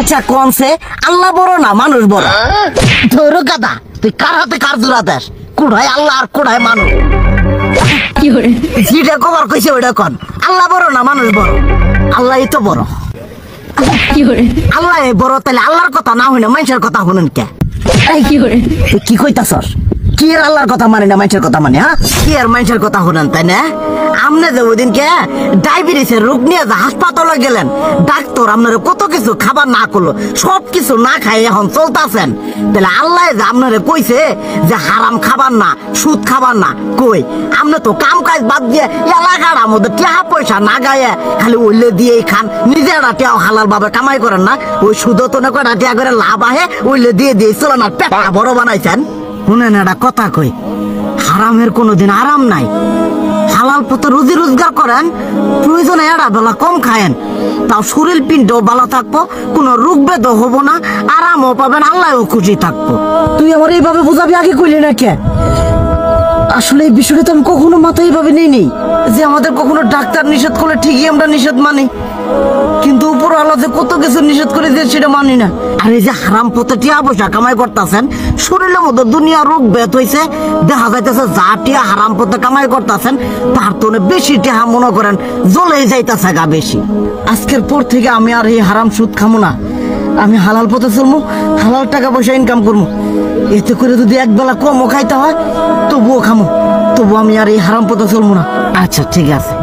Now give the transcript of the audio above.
আচ্ছা কোনছে আল্লাহ বড় না মানুষ বড়? ধরো গাদা, তুই কার হাতে কার জোড়া দেশ? কুড়াই আল্লাহ আর কুড়াই মানুষ। যেটা কবার কইছে ওইটা কন। আল্লাহ বড় না মানুষ বড়? আল্লাহই তো বড়। আল্লাহ বড়, তাহলে আল্লাহর কথা না হইনা মানুষের কথা শুনেন কে? তুই কি কইতাছস? কি এর আল্লাহর কথা মানে না মানুষের কথা মানে? হ্যাঁ, কি আর মানুষের কথা শুনেন তাই না? আমনে যে ওই দিনকে ডায়াবেটিসের রোগ নিয়ে যে হাসপাতালে গেলেন, ডাক্তার আপনার কত কিছু খাবার না করলো, সব কিছু না খাই এখন চলতেছেন, তাহলে আল্লাহ যে আপনারে কইছে যে হারাম খাবার না, সুদ খাবার না, কই আপনি তো কাম কাজ বাদ দিয়ে এলাকার মধ্যে টাকা পয়সা না গায়ে খালি ওইলে দিয়েই খান, নিজেরা টিয়াও হালাল ভাবে কামাই করেন না, ওই সুদ তো না কটা টিয়া করে লাভ আহে ওইলে দিয়ে দিয়ে চলে না, পেট বড় বানাইছেন। শুনেন একটা কথা কই, হারামের কোনোদিন আরাম নাই। হালাল পথে রুজি রোজগার করেন, প্রয়োজনে এড়া বেলা কম খায়েন, তাও শরীর পিণ্ডও ভালো থাকবো, কোনো রোগ বেদও হবো না, আরামও পাবেন, আল্লাহও খুশি থাকবো। তুই আমার এইভাবে বুঝাবি আগে কইলি না কে? আসলে এই বিষয়টা তো আমি কখনো মাথায় এইভাবে নিই যে আমাদের কখনো ডাক্তার নিষেধ করলে ঠিকই আমরা নিষেধ মানি, কিন্তু উপর আল্লাহ যে কত কিছু নিষেধ করে দিয়ে সেটা মানি না। আর এই যে হারাম পথে টিয়া পয়সা কামাই করতেছেন, শরীরের মধ্যে দুনিয়া রোগ ব্যাত হয়েছে, দেখা যাইতেছে যা টিয়া হারাম পথে কামাই করতেছেন তার তো বেশি টিয়া মনে করেন জ্বলেই যাইতেছে গা বেশি। আজকের পর থেকে আমি আর এই হারাম সুদ খামো না, আমি হালাল পথে চলবো, হালাল টাকা পয়সা ইনকাম করবো। এতে করে যদি একবেলা কমও খাইতে হয় তবুও খামো, তবু আমি আর এই হারাম পথে চলবো না। আচ্ছা ঠিক আছে।